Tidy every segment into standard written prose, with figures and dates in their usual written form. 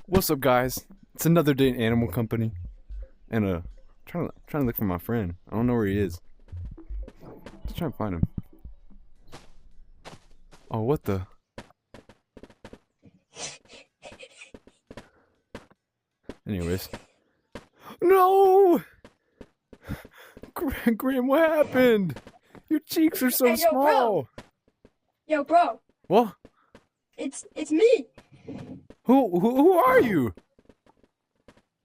What's up, guys? It's another day in Animal Company, and trying to look for my friend. I don't know where he is. Just trying to find him. Oh, what the? Anyways, no, Graham, what happened? Your cheeks are so Hey, yo, small. Yo, bro. What? It's me. Who are you?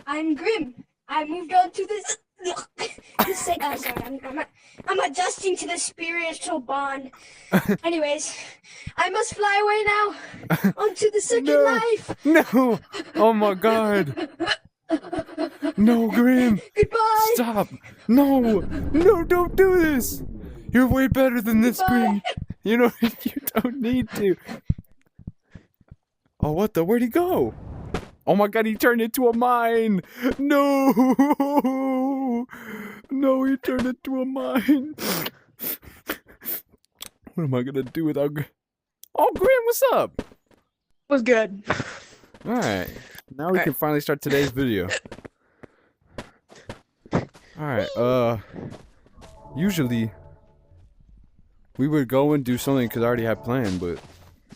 I'm Grim. I moved on to this. Sorry, I'm adjusting to the spiritual bond. Anyways, I must fly away now onto the second life. No! Oh my God! No, Graham! Goodbye. Stop! No! No! Don't do this! You're way better than this, Graham. You know you don't need to. Oh, what the? Where'd he go? Oh my God! He turned into a mine. No! No! He turned into a mine. What am I gonna do without? Oh, Graham, what's up? Was good. All right. Now we can finally start today's video. Alright, usually we would go and do something because I already had planned, but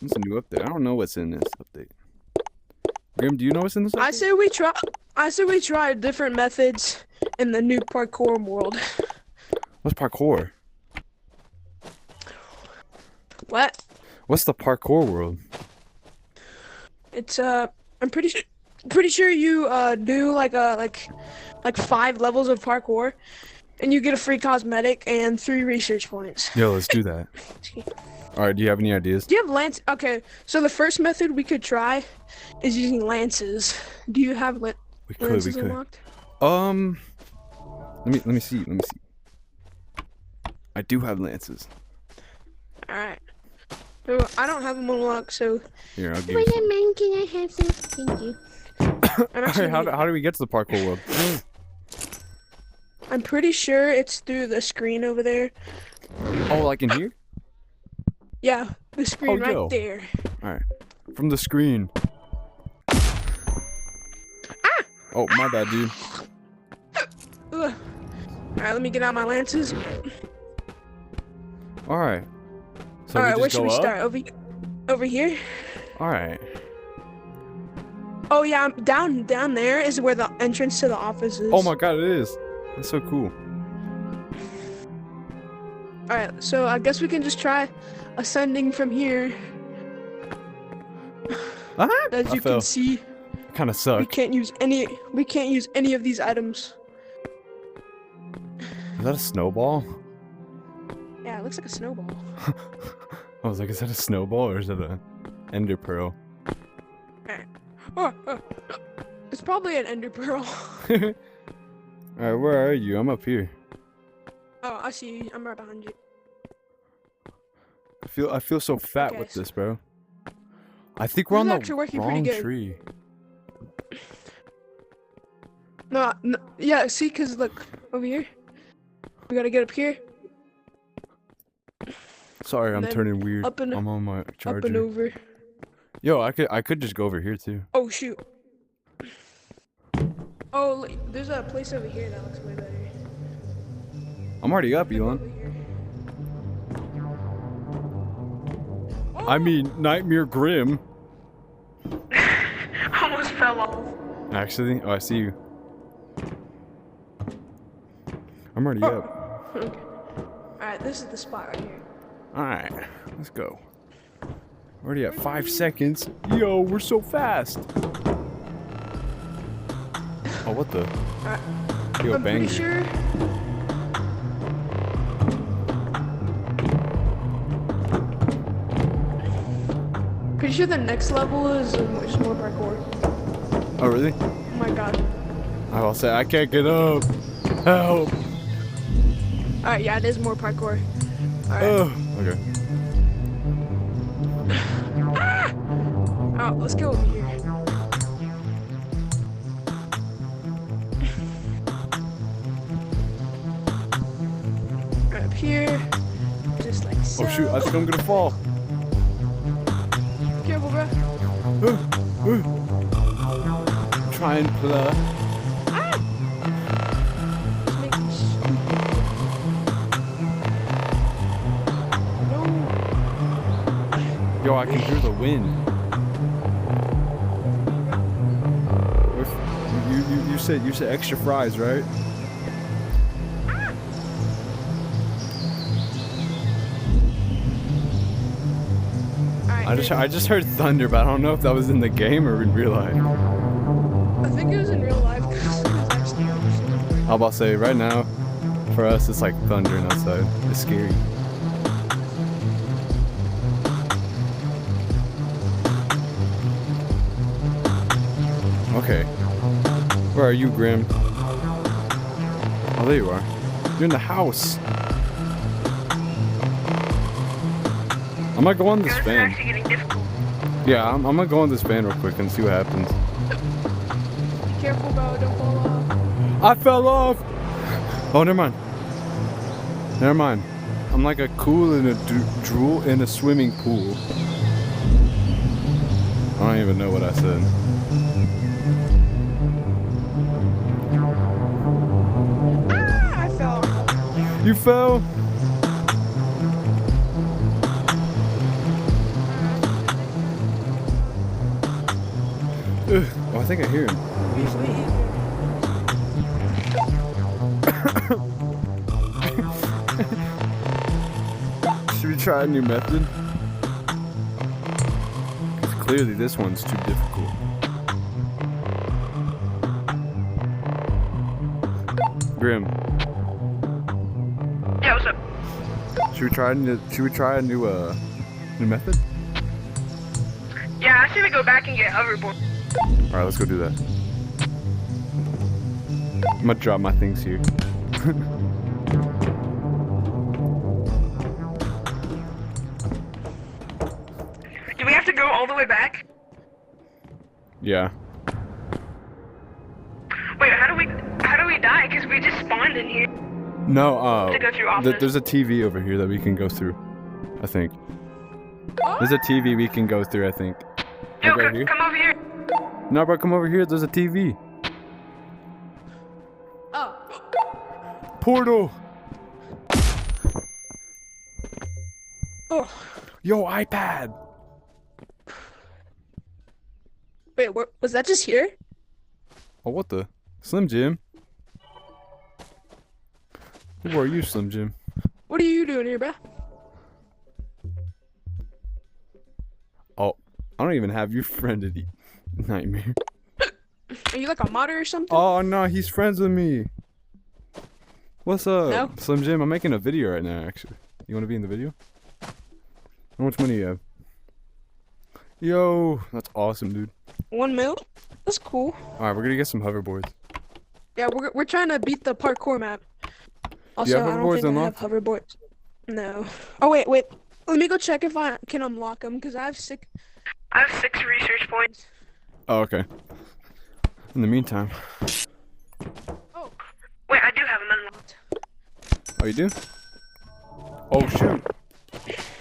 it's a new update. I don't know what's in this update. Grim, do you know what's in this update? I say we try different methods in the new parkour world. What's parkour? What? What's the parkour world? It's I'm pretty sure you do like 5 levels of parkour, and you get a free cosmetic and 3 research points. Yo, let's do that. Alright, do you have any ideas? Do you have lance? Okay, so the first method we could try is using lances. Do you have lances unlocked? Let me see. I do have lances. Alright. So I don't have them unlocked, so here, I'll give you some. Man, can I have some? Thank you. Alright, how do we get to the parkour world? I'm pretty sure it's through the screen over there. Oh, like in here? Yeah, the screen right there. Alright. From the screen. Ah! Oh, my bad, dude. Alright, let me get out my lances. Alright. So Alright, where should we start? Over here? Alright. Oh yeah, down there is where the entrance to the office is. Oh my God, it is. That's so cool. Alright, so I guess we can just try ascending from here. As you can see, kind of suck. we can't use any of these items. Is that a snowball? Yeah, it looks like a snowball. I was like, is that a snowball or is that an ender pearl? Oh, it's probably an ender pearl. Alright, where are you? I'm up here. Oh, I see you. I'm right behind you. I feel so fat with this, bro. I think we're on the wrong tree. No, yeah, see, cause look over here. We gotta get up here. Sorry, I'm turning weird. I'm on my charger. Up and over. Yo, I could just go over here too. Oh shoot. Oh, look, there's a place over here that looks way better. I'm already up, Elon. Oh. I mean, Nightmare Grim. Almost fell off. Actually, oh, I see you. I'm already up. Okay. Alright, this is the spot right here. Alright, let's go. Already at 5 seconds. Yo, we're so fast. Oh, what the? Alright. Yo, I'm pretty sure. Pretty sure the next level is just more parkour. Oh, really? Oh my God. I'll say I can't get up. Help. Alright, yeah, it is more parkour. Alright. Okay. Oh, let's go over here. Right up here. Just like so. Oh shoot, I think I'm gonna fall. Careful, bro. try and play. Just make me stupid. No. Yo, I can hear the wind. You said extra fries, right? Alright, I just heard thunder, but I don't know if that was in the game or in real life. I think it was in real life. I'm about to say right now, for us it's like thundering outside. It's scary. Okay. Where are you, Grim? Oh, there you are. You're in the house. I'm gonna go on this van. Actually getting difficult. Yeah, I'm gonna go on this van real quick and see what happens. Be careful, bro. Don't fall off. I fell off! Oh, never mind. Never mind. I'm like a cool in a drool in a swimming pool. I don't even know what I said. I fell. You fell? Ugh. Oh, I think I hear him. Should we try a new method? Because clearly this one's too difficult. Grim, Yeah, what's up? should we try a new method? Yeah, I should go back and get hoverboard. All right, let's go do that. I'm gonna drop my things here. Do we have to go all the way back? Yeah. Wait, how do we die? Because we just spawned in here. No, To go through office. there's a TV over here that we can go through. I think. There's a TV we can go through, I think. Yo, Like right here? come over here. No, bro, come over here. There's a TV. Oh. Portal. Oh. Yo, iPad. Wait, was that just here? Oh, what the? Slim Jim. Who are you, Slim Jim? What are you doing here, bruh? Oh, I don't even have you friended, Nightmare. Are you like a modder or something? Oh no, he's friends with me. What's up, No? Slim Jim? I'm making a video right now, actually. You want to be in the video? How much money do you have? Yo, that's awesome, dude. 1 mil? That's cool. All right, we're gonna get some hoverboards. Yeah, we're trying to beat the parkour map. Also, have I don't hoverboards think unlocked? I have hoverboards. No. Oh wait. Let me go check if I can unlock them because I have sick. I have 6 research points. Oh, okay. In the meantime, Oh. Wait, I do have them unlocked. oh, you do? Oh shoot,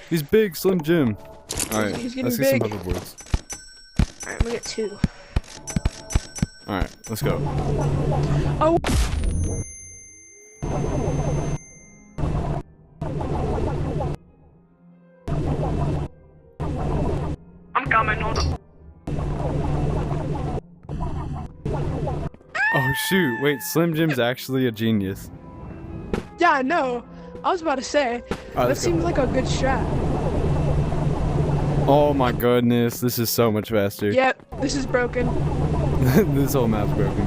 he's big, Slim Jim. All right, He's getting let's get some big. hoverboards. All right, I'm gonna get 2. All right, let's go. Oh. I'm coming, hold on. Oh shoot, wait, Slim Jim's actually a genius. Yeah, I know. I was about to say. That let's go. seems like a good strat. Oh my goodness, this is so much faster. Yep, this is broken. This whole map's broken.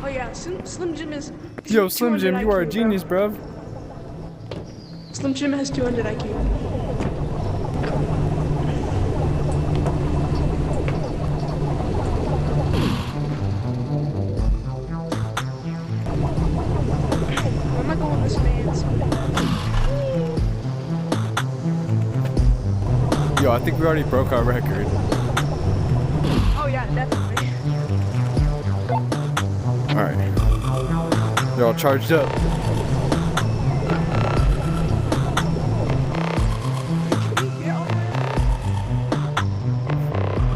Oh yeah, Slim Jim is. Yo, Slim 200 Jim, you are a IQ, bro. genius, bruv. Slim Jim has 200 IQ. I'm not going this man's. Yo, I think we already broke our record. Oh yeah, definitely. All right, they're all charged up.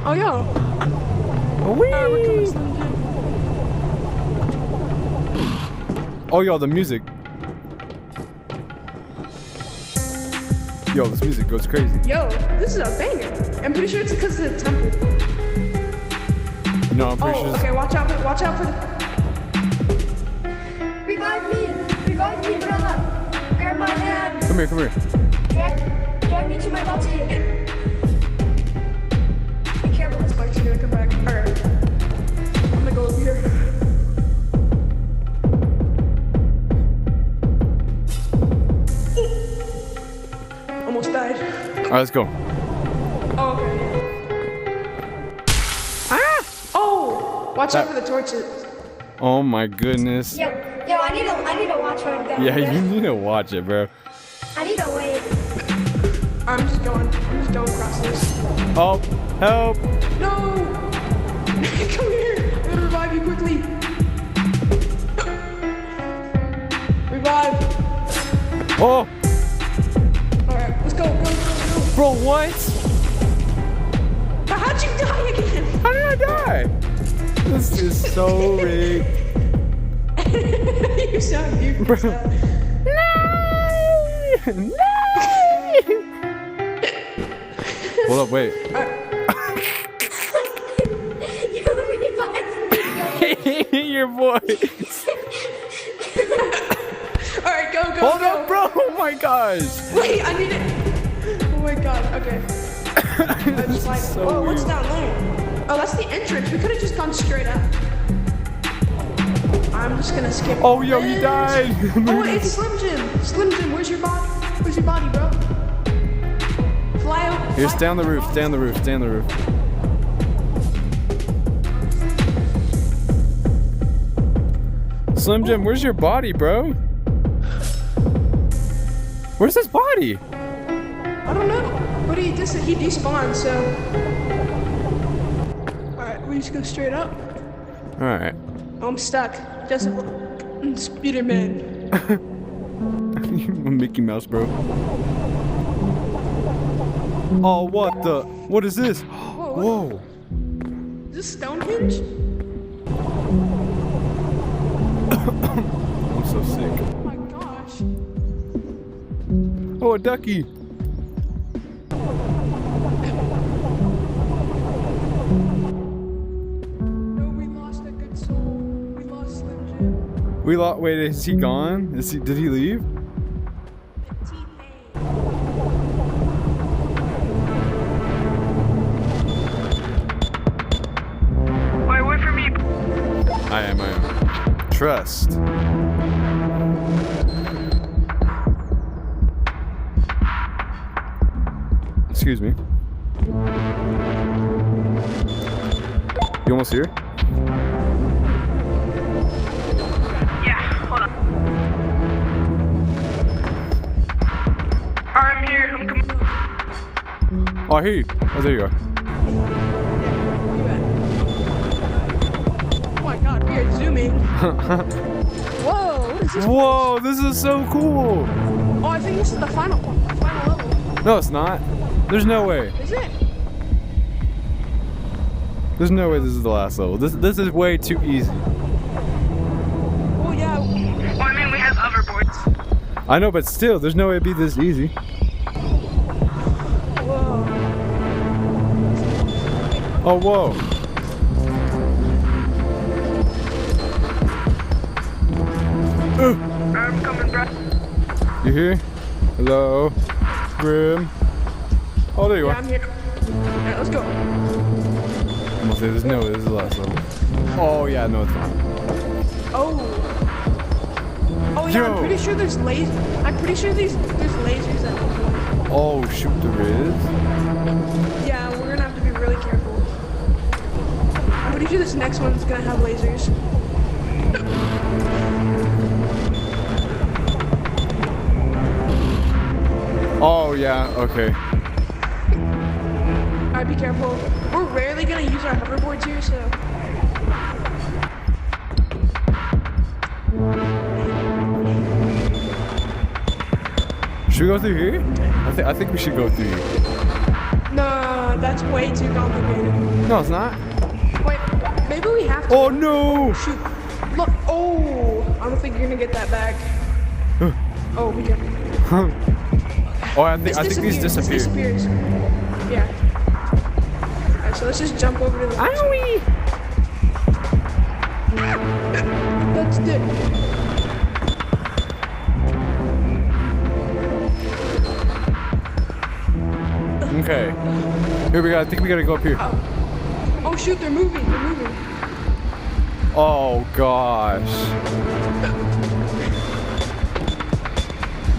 Oh yo. We're coming, Slim Jim. Oh, yo, the music. Yo, this music goes crazy. Yo, this is a banger. I'm pretty sure it's because of the temple. No, I'm pretty Oh, sure. okay. Watch out for the. Revive me, brother. Grab my hand. Come here, come here. Drag me to my body. Be careful. This bike's gonna come back. Alright. I'm gonna go over here. Almost died. All right, let's go. Oh, okay. Ah! Oh! Watch out for the torches. Oh my goodness. Yo, I need to watch where I'm going. Yeah, you need to watch it, bro. I need to wait. I'm just going across this. Oh, help! No! Come here! I'm gonna revive you quickly. Revive. Oh, Alright, let's go. bro, what? But how'd you die again? How did I die? This is so rigged. You sound goofy. Bro. Bro. No! Hold up, wait. You revived me. Your boy. Alright, go. Hold up, bro. Oh my gosh. Wait, I need it. Oh my god, okay. It's like, so whoa, what's weird. down there? Oh, that's the entrance. We could have just gone straight up. I'm just gonna skip. Oh, yo, he this. died. Oh, it's Slim Jim. Slim Jim, where's your body? Where's your body, bro? Fly over. Here, stay on the roof, stay on the roof, stay on the roof. Slim Jim, where's your body, bro? Where's his body? I don't know. But he despawned, so. Alright, we just go straight up. Alright. Oh, I'm stuck. Just Spider-Man. Mickey Mouse, bro. Oh, what the? What is this? Whoa. Is this Stonehenge? I'm so sick. Oh my gosh. Oh, a ducky. No, we lost a good soul. We lost Slim Jim. We lost. Wait, is he gone? Did he leave? Wait, wait for me. I am. Trust. Excuse me. You almost here? Yeah, hold on. I'm here. I'm coming. Oh, I hear you. Oh, there you are. Oh my god, we are zooming. Whoa, what is this? Whoa, this is so cool. Oh, I think this is the final level. No, it's not. There's no way. Is it? There's no way this is the last level. This is way too easy. Oh yeah. Well, I mean, we have hoverboards. I know, but still, there's no way it'd be this easy. Whoa. Oh, whoa. I'm coming, bro. You here? Hello? Grim? Oh, there you Yeah, are. I'm here. Alright, let's go. I'm gonna say there's no way this is the last level. Oh, yeah, no, it's not. Oh. Oh yeah, Yo. I'm pretty sure there's I'm pretty sure there's lasers at one point. Oh, shoot, there is? Yeah, we're gonna have to be really careful. I'm pretty sure this next one's gonna have lasers. Oh, yeah, okay. Alright, be careful. We're rarely gonna use our hoverboards here, so. Should we go through here? I think we should go through here. No, that's way too complicated. No, it's not. Wait, maybe we have to. Oh no! Shoot. Look. Oh, I don't think you're gonna get that back. Oh, we got it. Oh, I think these This disappear. disappears. Yeah. Alright, so let's just jump over to the. Owie! That's it. Okay. Here we go. I think we gotta go up here. Oh shoot, they're moving. They're moving. Oh gosh.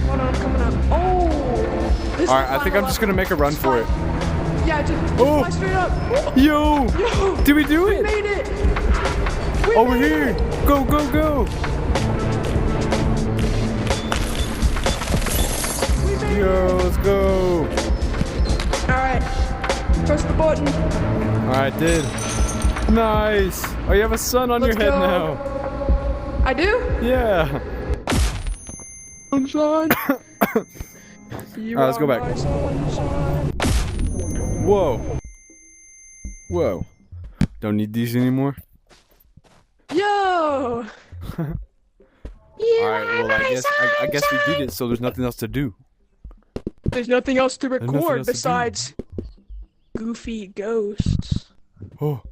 Hold on, I'm coming up. Oh. This is Alright, the I think final I'm just gonna make a run for it. Yeah, just Oh. fly straight up. Yo! Yo, Did we do we it? made it. We Over made here! it. Go, go, go! We made Yo, let's go! it. All right, press the button. Alright, did. Nice! Oh, you have a sun on Let's your head go. now. I do. Yeah. Sunshine. You Alright, let's go are back. my sunshine. Whoa. Whoa. Don't need these anymore? Yo. Alright, well, I guess we did it, so there's nothing else to do. There's nothing else to nothing record else to do. besides goofy ghosts. Oh.